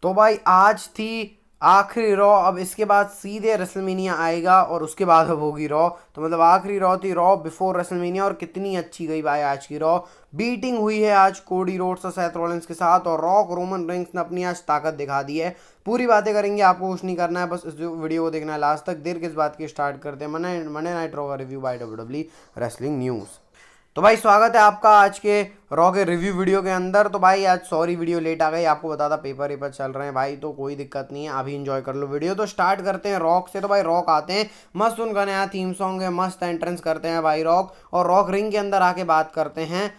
तो भाई आज थी आखिरी रॉ। अब इसके बाद सीधे रेसलमेनिया आएगा और उसके बाद अब होगी रॉ। तो मतलब आखिरी रॉ थी, रॉ बिफोर रेसलमेनिया, और कितनी अच्छी गई भाई आज की रॉ। बीटिंग हुई है आज कोडी रोड्स और सेथ रॉलिंस के साथ, और रॉक रोमन रेंस ने अपनी आज ताकत दिखा दी है। पूरी बातें करेंगे, आपको कुछ नहीं करना है, बस इस वीडियो को देखना है लास्ट तक। देर किस बात की, स्टार्ट करते हैं मंडे नाइट रॉ का review by W wrestling news. तो भाई स्वागत है आपका आज के रॉ के रिव्यू वीडियो के अंदर। तो भाई आज सॉरी वीडियो लेट आ गई, आपको बता था पेपर वेपर चल रहे हैं भाई, तो कोई दिक्कत नहीं है, अभी इंजॉय कर लो वीडियो। तो स्टार्ट करते हैं रॉक से। तो भाई रॉक आते हैं, मस्त उनका नया थीम सॉन्ग है, मस्त एंट्रेंस करते हैं भाई रॉक। और रॉक रिंग के अंदर आके बात करते हैं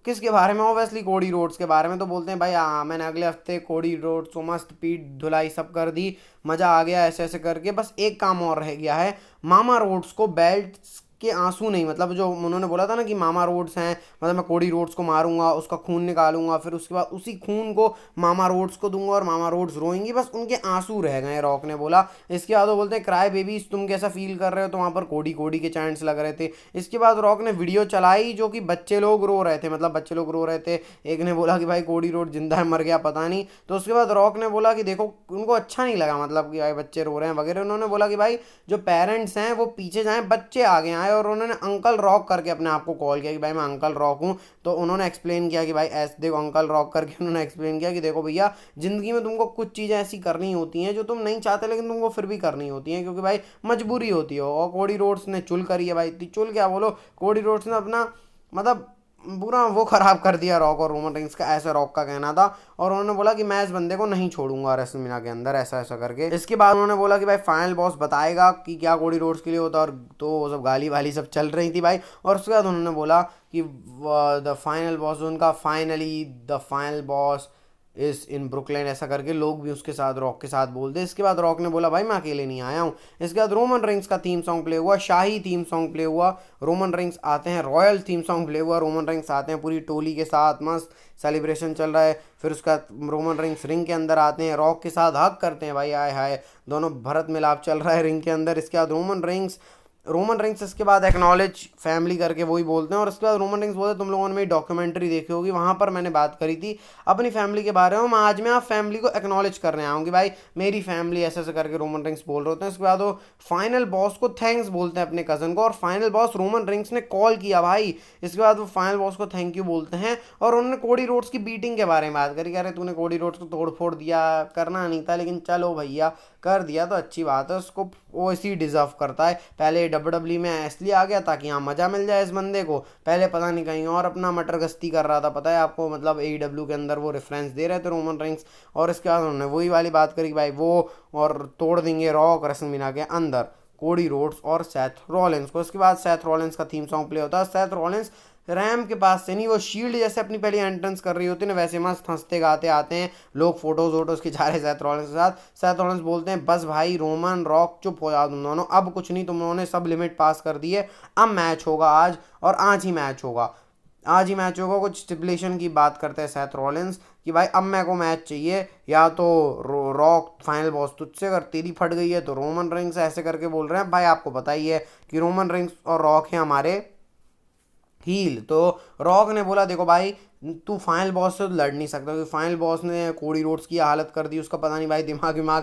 किसके बारे में, ऑब्वियसली कोडी रोड्स के बारे में। तो बोलते हैं भाई हाँ, मैंने अगले हफ्ते कोडी रोड्स को मस्त पीट धुलाई सब कर दी, मज़ा आ गया ऐसे ऐसे करके। बस एक काम और रह गया है, मामा रोड्स को बेल्ट के आंसू नहीं, मतलब जो उन्होंने बोला था ना कि मामा रोड्स हैं, मतलब मैं कोडी रोड्स को मारूंगा, उसका खून निकालूंगा, फिर उसके बाद उसी खून को मामा रोड्स को दूंगा और मामा रोड्स रोएंगी, बस उनके आंसू रह गए, रॉक ने बोला। इसके बाद वो बोलते हैं क्राई बेबीज तुम कैसा फील कर रहे हो, तो वहाँ पर कोडी कोडी के चैंट्स लग रहे थे। इसके बाद रॉक ने वीडियो चलाई जो कि बच्चे लोग रो रहे थे, मतलब बच्चे लोग रो रहे थे। एक ने बोला कि भाई कोडी रोड जिंदा है मर गया पता नहीं। तो उसके बाद रॉक ने बोला कि देखो उनको अच्छा नहीं लगा, मतलब कि भाई बच्चे रो रहे हैं वगैरह। उन्होंने बोला कि भाई जो पेरेंट्स हैं वो पीछे जाएं, बच्चे आगे आए, और उन्होंने अंकल रॉक करके अपने आप को कॉल किया कि भाई मैं अंकल रॉक हूँ। तो उन्होंने एक्सप्लेन किया कि भाई ऐसे देखो, अंकल रॉक करके उन्होंने एक्सप्लेन किया कि देखो भैया, जिंदगी में तुमको कुछ चीज़ें ऐसी करनी होती हैं जो तुम नहीं चाहते लेकिन तुमको फिर भी करनी होती हैं, क्योंकि भाई मजबूरी होती है। और कोडी रोड्स ने चुल करी है भाई, इतनी चुल क्या बोलो, कोडी रोड्स ने अपना मतलब पूरा वो खराब कर दिया रॉक और रोमन रिंग्स का, ऐसा रॉक का कहना था। और उन्होंने बोला कि मैं इस बंदे को नहीं छोड़ूंगा रेसलमेनिया के अंदर, ऐसा ऐसा करके। इसके बाद उन्होंने बोला कि भाई फाइनल बॉस बताएगा कि क्या कोडी रोड्स के लिए होता है, और तो वो सब गाली वाली सब चल रही थी भाई। और उसके बाद उन्होंने बोला कि द फाइनल बॉस उनका, फाइनली द फाइनल बॉस इस इन ब्रुकलिन, ऐसा करके लोग भी उसके साथ रॉक के साथ बोलते। इसके बाद रॉक ने बोला भाई मैं अकेले नहीं आया हूँ। इसके बाद रोमन रिंग्स का थीम सॉन्ग प्ले हुआ, शाही थीम सॉन्ग प्ले हुआ। रोमन रिंग्स आते हैं, रॉयल थीम सॉन्ग प्ले हुआ, रोमन रिंग्स आते हैं पूरी टोली के साथ, मस्त सेलिब्रेशन चल रहा है। फिर उसका रोमन रिंग्स रिंग के अंदर आते हैं, रॉक के साथ हक करते हैं भाई, आए हाय, दोनों भरत मिलाप चल रहा है रिंग के अंदर। इसके बाद रोमन रिंग्स इसके बाद एक्नॉलेज फैमिली करके वही बोलते हैं। और उसके बाद रोमन रिंग्स बोलते हैं तुम लोगों ने मेरी डॉक्यूमेंट्री देखी होगी, वहाँ पर मैंने बात करी थी अपनी फैमिली के बारे में, आज मैं आप फैमिली को एक्नॉलेज करने आऊँगी भाई, मेरी फैमिली ऐसे ऐसे करके रोमन रिंग्स बोल रहे होते हैं। उसके बाद वो फाइनल बॉस को थैंक्स बोलते हैं अपने कज़न को, और फाइनल बॉस रोमन रिंग्स ने कॉल किया भाई। इसके बाद वो फाइनल बॉस को थैंक यू बोलते हैं, और उन्होंने कोडी रोड्स की बीटिंग के बारे में बात करी, कह रहे तूने कोडी रोड्स को तोड़ फोड़ दिया, करना नहीं था लेकिन चलो भैया कर दिया तो अच्छी बात है, उसको वो इसी डिजर्व करता है। पहले डब्ल्यू में इसलिए आ गया ताकि यहाँ मज़ा मिल जाए इस बंदे को, पहले पता नहीं कहीं और अपना मटर गश्ती कर रहा था, पता है आपको, मतलब AEW के अंदर वो रेफरेंस दे रहे थे रोमन रिंग्स। और इसके बाद उन्होंने वही वाली बात करी कि भाई वो और तोड़ देंगे रॉक रेसलमेनिया के अंदर कोडी रोड्स और सेथ रॉलिंस को। इसके बाद सेथ रॉलिंस का थीम सॉन्ग प्ले होता है। सेथ रॉलिंस रैम के पास से नहीं, वो शील्ड जैसे अपनी पहली एंट्रेंस कर रही होती है ना, वैसे मस्त हंसते गाते आते हैं लोग, फोटोज वोटोज खिंचा रहे सेथ रॉलिंस के साथ। सेथ रॉलिंस बोलते हैं बस भाई रोमन रॉक चुप हो जाओ तुम दोनों, अब कुछ नहीं, तुम लोगों ने सब लिमिट पास कर दी है, अब मैच होगा आज, और आज ही मैच होगा, आज ही मैच होगा। कुछ स्टिपुलेशन की बात करते हैं सेथ रॉलिंस कि भाई अब मेरे को मैच चाहिए, या तो रॉक फाइनल बॉस तुझसे, अगर तेरी फट गई है तो रोमन रिंग्स, ऐसे करके बोल रहे हैं भाई। आपको पता ही है कि रोमन रिंग्स और रॉक है हमारे हील। तो रॉक ने बोला देखो भाई, तू फाइनल बॉस से तो लड़ नहीं सकता, क्योंकि फाइनल बॉस ने कोडी रोड्स की हालत कर दी, उसका पता नहीं भाई दिमाग दिमाग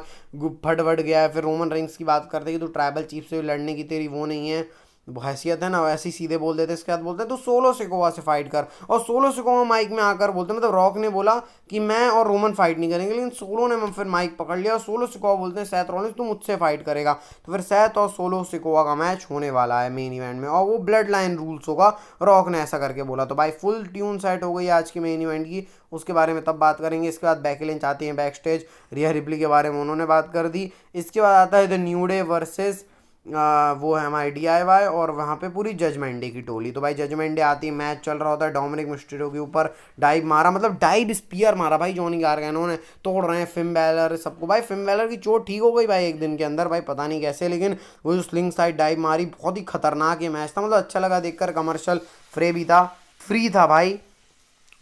फट फट गया है। फिर रोमन रिंग्स की बात करते कि तू ट्राइबल चीफ से लड़ने की तेरी वो नहीं है, हैसियत है ना, वैसे ही सीधे बोल देते। इसके बाद बोलते हैं तो सोलो सिकोवा से फाइट कर, और सोलो सिकोवा माइक में आकर बोलते हैं, मतलब रॉक ने बोला कि मैं और रोमन फाइट नहीं करेंगे, लेकिन सोलो ने फिर माइक पकड़ लिया, और सोलो सिकोवा बोलते हैं सेथ रॉलिंस तू मुझसे फाइट करेगा। तो फिर सेथ और सोलो सिकोवा का मैच होने वाला है मेन इवेंट में, और वो ब्लड लाइन रूल्स होगा, रॉक ने ऐसा करके बोला। तो भाई फुल ट्यून सेट हो गई आज के मेन इवेंट की, उसके बारे में तब बात करेंगे। इसके बाद बेकी लिंच आती हैं बैक स्टेज, रिया रिप्ली के बारे में उन्होंने बात कर दी। इसके बाद आता है द न्यू डे वर्सेस वो है हमारे DIY, और वहाँ पे पूरी जजमेंट डे की टोली। तो भाई जजमेंट डे आती है, मैच चल रहा होता है, डोमिनिक मिस्टीरियो के ऊपर डाइव मारा, मतलब डाइव स्पीयर मारा भाई जॉनी गार्गैनो ने, तोड़ रहे हैं फिन बैलर सबको। भाई फिन बैलर की चोट ठीक हो गई भाई एक दिन के अंदर, भाई पता नहीं कैसे, लेकिन वो जो स्लिंग साइड डाइव मारी, बहुत ही खतरनाक ये मैच था, मतलब अच्छा लगा देखकर, कमर्शियल फ्री भी था, फ्री था भाई।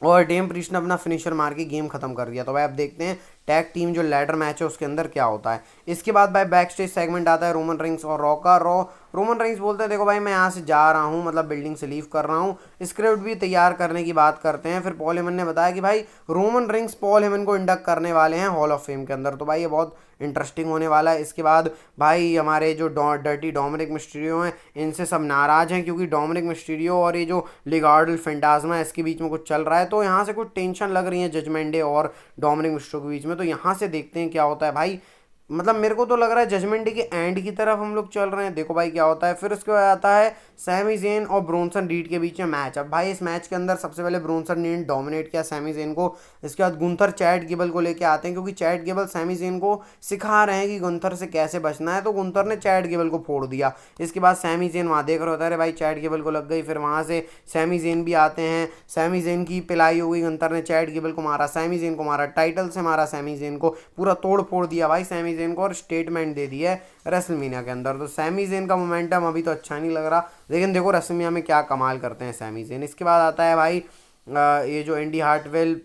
और डेम प्रीस्ट ने अपना फिनिशर मार के गेम खत्म कर दिया। तो भाई अब देखते हैं टैग टीम जो लैडर मैच है उसके अंदर क्या होता है। इसके बाद भाई बैक स्टेज सेगमेंट आता है रोमन रिंग्स और रॉ का। रोमन रिंग्स बोलते हैं देखो भाई मैं यहाँ से जा रहा हूँ, मतलब बिल्डिंग से लीव कर रहा हूँ। स्क्रिप्ट भी तैयार करने की बात करते हैं। फिर पॉल हेमन ने बताया कि भाई रोमन रिंग्स पॉल हेमन को इंडक्ट करने वाले हैं हॉल ऑफ फेम के अंदर, तो भाई ये बहुत इंटरेस्टिंग होने वाला है। इसके बाद भाई हमारे जो डर्टी डोमिनिक मिस्टीरियो हैं इनसे सब नाराज हैं, क्योंकि डोमिनिक मिस्टीरियो और ये जो लिगार्डो फैंटास्मा है इसके बीच में कुछ चल रहा है, तो यहाँ से कुछ टेंशन लग रही है जजमेंट डे और डोमिनिक मिस्टीरियो के बीच में। तो यहाँ से देखते हैं क्या होता है भाई। मतलब मेरे को तो लग रहा है जजमेंट डे के एंड की तरफ हम लोग चल रहे हैं, देखो भाई क्या होता है। फिर उसके बाद आता है सैमी जेन और ब्रोनसन रीड के बीच में मैच। अब भाई इस मैच के अंदर सबसे पहले ब्रोनसन रीड डोमिनेट किया सैमी जेन को। इसके बाद गुंथर चैट गेबल को लेके आते हैं, क्योंकि चैट गेबल सैमी जेन को सिखा रहे हैं कि गुंथर से कैसे बचना है, तो गुंथर ने चैट गेबल को फोड़ दिया। इसके बाद सैमी जेन वहाँ देख रहे होता है, अरे भाई चैट गेबल को लग गई। फिर वहाँ से सैमी जेन भी आते हैं, सैमी जेन की पिलाई हो गई, गुंथर ने चैट गेबल को मारा, सैमी जेन को मारा, टाइटल से मारा सैमी जेन को, पूरा तोड़ फोड़ दिया भाई सैमी जेन को, और स्टेटमेंट दे दी है रेसलमेनिया के अंदर। तो सैमी जेन का मोमेंटम अभी तो अच्छा नहीं लग रहा, लेकिन देखो रेसलमेनिया में क्या कमाल करते हैं सैमी जेन। इसके बाद आता है भाई ये जो एंडी हार्टवेल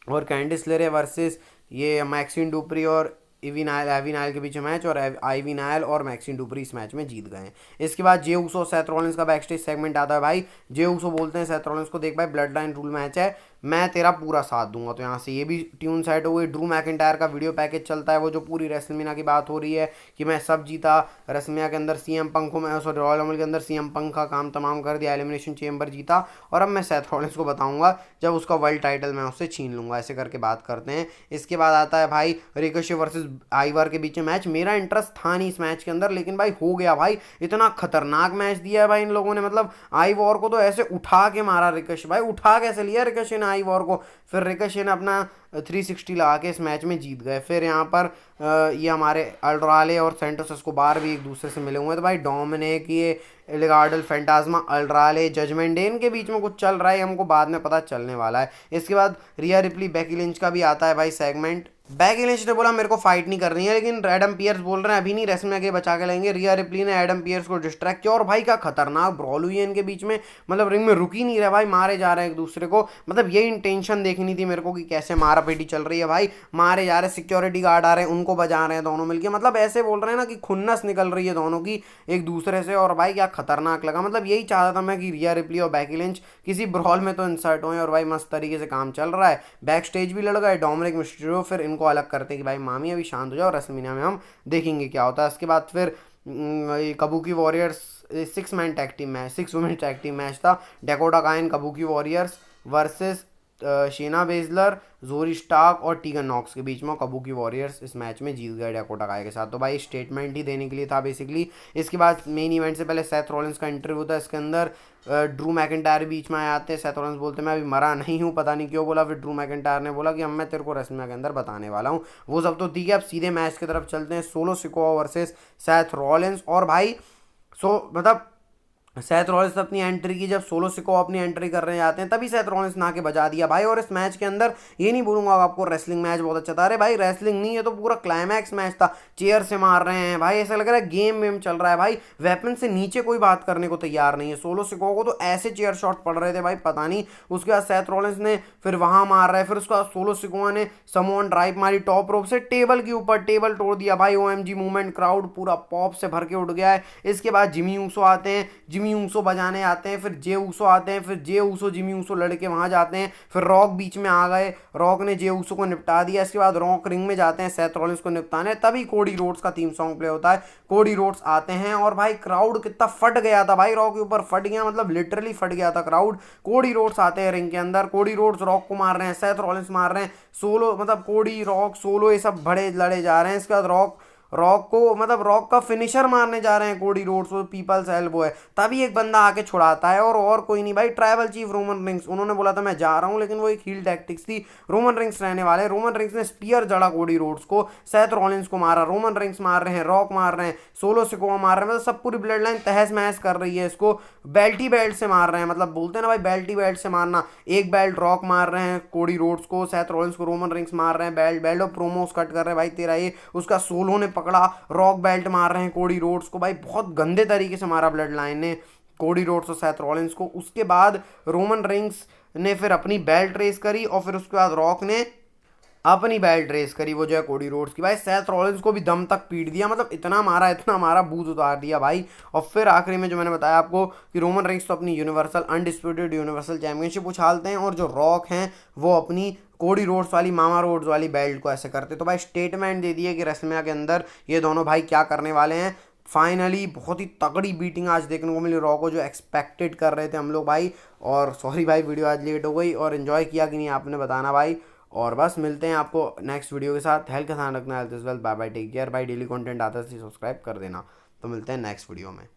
और कैंडिस लेरे वर्सेस ये मैक्सिन डुप्री और इवी नायल के बीच मैच, और आईवी नायल और मैक्सिन डुप्री इस मैच में जीत गए हैं। इसके बाद जे ऊसो सेथ रॉलिंस का बैक स्टेज सेगमेंट आता है भाई। जे ऊसो बोलते हैं सेथ रॉलिंस को, देख भाई ब्लड लाइन रूल मैच है, मैं तेरा पूरा साथ दूंगा। तो यहाँ से ये भी ट्यून सेट हो गई। ड्रू मैकिंटायर का वीडियो पैकेज चलता है, वो जो पूरी रेसलमेनिया की बात हो रही है कि मैं सब जीता, रेसलमेनिया के अंदर सीएम पंक को मैं सॉरी रॉयल रंबल के अंदर सीएम पंक का काम तमाम कर दिया, एलिमिनेशन चेंबर जीता, और अब मैं सेथ रॉलिंस को बताऊंगा जब उसका वर्ल्ड टाइटल मैं उससे छीन लूंगा, ऐसे करके बात करते हैं। इसके बाद आता है भाई रिकोशे वर्सेस आइवर के बीच में मैच। मेरा इंटरेस्ट था नहीं इस मैच के अंदर, लेकिन भाई हो गया भाई। इतना खतरनाक मैच दिया है भाई इन लोगों ने, मतलब आइवर को तो ऐसे उठा के मारा रिकोशे, भाई उठा कैसे लिया रिकोशे ने आइवर को। फिर रिकोशे ने अपना 360 लगा के इस मैच में जीत गए। फिर यहाँ पर ये हमारे अल्ड्राले और सेंटोस एस्कोबार भी एक दूसरे से मिले हुए हैं। तो भाई डोमिनिक, ये लिगार्डो फैंटास्मा, अल्ड्राले, जजमेंट डे, इनके बीच में कुछ चल रहा है, हमको बाद में पता चलने वाला है। इसके बाद रिया रिप्ली बेकी लिंच का भी आता है भाई सेगमेंट। बेकी लिंच ने बोला मेरे को फाइट नहीं करनी है, लेकिन एडम पियर्स बोल रहे हैं अभी नहीं, रेसलमेनिया के बचा के लेंगे। रिया रिप्ली ने एडम पियर्स को डिस्ट्रैक्ट किया, और भाई क्या खतरनाक ब्रॉल हुई है इनके बीच में, मतलब रिंग में रुक ही नहीं रहा भाई, मारे जा रहे हैं एक दूसरे को। मतलब ये इंटेंशन देखनी थी मेरे को कि कैसे मारा पीटी चल रही है भाई, मारे जा रहे, सिक्योरिटी गार्ड आ रहे हैं, उनको बजा रहे हैं दोनों मिलके, मतलब ऐसे बोल रहे हैं ना कि खुन्नस निकल रही है दोनों की एक दूसरे से। और भाई क्या खतरनाक लगा, मतलब यही चाहता था मैं कि रिया रिप्ली और बेकी लिंच किसी ब्रॉल में तो इंसर्ट हुए, और भाई मस्त तरीके से काम चल रहा है। बैक स्टेज भी लड़ गए डोमिनिक मिस्टीरियो, फिर इनको अलग करते हैं कि भाई मामी अभी शांत हो जाओ, रेसलमेनिया में हम देखेंगे क्या होता है। इसके बाद फिर Kabuki Warriors 6 man tag team match, 6 women tag team match था। Dakota Kai Kabuki Warriors versus Shayna Baszler, Zoey Stark और टीगन नॉक्स के बीच में। कबूकी वॉरियर्स इस मैच में जीत गए डेकोटा काय के साथ, तो भाई स्टेटमेंट ही देने के लिए था बेसिकली। इसके बाद मेन इवेंट से पहले सेथ रॉलिंस का इंटरव्यू था, इसके अंदर ड्रू मैकिंटायर बीच में आते हैं। सेथ रॉलिंस बोलते मैं अभी मरा नहीं हूँ, पता नहीं क्यों बोला। फिर ड्रू मैकिंटायर ने बोला कि अब मैं तेरे को रेसलमेनिया के अंदर बताने वाला हूँ। वो सब तो ठीक है, अब सीधे मैच की तरफ चलते हैं। Solo Sikoa versus Seth Rollins, और भाई मतलब सेथ रॉलिंस अपनी एंट्री की, जब सोलो सिकोआ अपनी एंट्री करने जाते हैं तभी सेथ रॉलिंस ना के बजा दिया भाई। और इस मैच के अंदर ये नहीं बोलूंगा आपको रेसलिंग मैच बहुत अच्छा था, अरे भाई रेसलिंग नहीं, ये तो पूरा क्लाइमैक्स मैच था। चेयर से मार रहे हैं भाई, ऐसा लग रहा है गेम वेम चल रहा है भाई, वेपन से नीचे कोई बात करने को तैयार नहीं है। सोलो सिकोआ को तो ऐसे चेयर शॉट पड़ रहे थे भाई पता नहीं। उसके बाद सेथ रॉलिंस ने फिर वहां मार रहा है, फिर उसके बाद सोलो सिकोआ ने समोन ड्राइव मारी टॉप रोप से टेबल के ऊपर, टेबल तोड़ दिया भाई। ओएमजी मूवमेंट, क्राउड पूरा पॉप से भर के उठ गया है। इसके बाद जिमी ऊसो आते हैं, जिमी ऊसो बजाने आते हैं, फिर जे ऊसो आते हैं, फिर जे ऊसो जिमी ऊसो लड़के वहां जाते हैं, फिर रॉक बीच में आ गए, रॉक ने जे ऊसो को निपटा दिया। इसके बाद रॉक रिंग में जाते हैं सेथ रॉलिंस को निपटाने, तभी कोडी रोड्स का थीम सॉन्ग प्ले होता है। कोडी रोड्स आते हैं, और भाई क्राउड कितना फट गया था भाई, रॉक के ऊपर फट गया, मतलब लिटरली फट गया था क्राउड। कोडी रोड्स आते हैं रिंग के अंदर, कोडी रोड्स रॉक को मार रहे हैं, सेथ रॉलिंस मार रहे हैं, सोलो मतलब कोडी रॉक सोलो ये सब बड़े लड़े जा रहे हैं। इसके बाद रॉक को मतलब रॉक का फिनिशर मारने जा रहे हैं कोडी रोड्स, वो पीपल्स एल्बो है, तभी एक बंदा आके छुड़ाता है, और कोई नहीं भाई, ट्राइबल चीफ रोमन रिंग्स। उन्होंने बोला था मैं जा रहा हूं, लेकिन वो एक हील टैक्टिक्स थी, रोमन रिंग्स रहने वाले। रोमन रिंग्स ने स्पीयर जड़ा कोडी रोड्स को, सेथ रॉलिंस को मारा, रोमन रिंग्स मार रहे हैं, रॉक मार रहे हैं, सोलो सिकोआ मार रहे हैं, मतलब सब पूरी ब्लड लाइन तहस महस कर रही है इसको। बेल्टी बेल्ट से मार रहे हैं, मतलब बोलते हैं ना भाई बेल्टी बेल्ट से मारना। एक बेल्ट रॉक मार रहे हैं कोडी रोड्स को, सेथ रॉलिंस को रोमन रिंग्स मार रहे हैं, बेल्ट और प्रोमोस कट कर रहे हैं भाई तेरा ये। उसका सोलो ने पकड़ा, रॉक बेल्ट मार रहे हैं कोडी रोड्स को, भाई बहुत गंदे तरीके से मारा ब्लड लाइन ने कोडी रोड्स और सेथ रॉलिंस को। उसके बाद रोमन रिंग्स ने फिर अपनी बेल्ट रेस करी, और फिर उसके बाद रॉक ने अपनी बेल्ट रेस करी, वो जो है कोडी रोड्स की। भाई सेथ रॉलिंस को भी दम तक पीट दिया, मतलब इतना मारा बूथ उतार दिया भाई। और फिर आखिरी में जो मैंने बताया आपको कि रोमन रेंस तो अपनी यूनिवर्सल अनडिस्प्यूटेड यूनिवर्सल चैंपियनशिप उछालते हैं, और जो रॉक हैं वो अपनी कोडी रोड्स वाली, मामा रोड्स वाली बेल्ट को ऐसे करते। तो भाई स्टेटमेंट दे दिए कि रेसलमेनिया के अंदर ये दोनों भाई क्या करने वाले हैं। फाइनली बहुत ही तगड़ी बीटिंग आज देखने को मिली रॉ को, जो एक्सपेक्टेड कर रहे थे हम लोग भाई। और सॉरी भाई वीडियो आज लेट हो गई, और इन्जॉय किया कि नहीं आपने बताना भाई। और बस मिलते हैं आपको नेक्स्ट वीडियो के साथ। हेल्थ का ध्यान रखना, health is wealth. Bye bye, take care भाई। डेली कंटेंट आता है, सब्सक्राइब कर देना। तो मिलते हैं नेक्स्ट वीडियो में।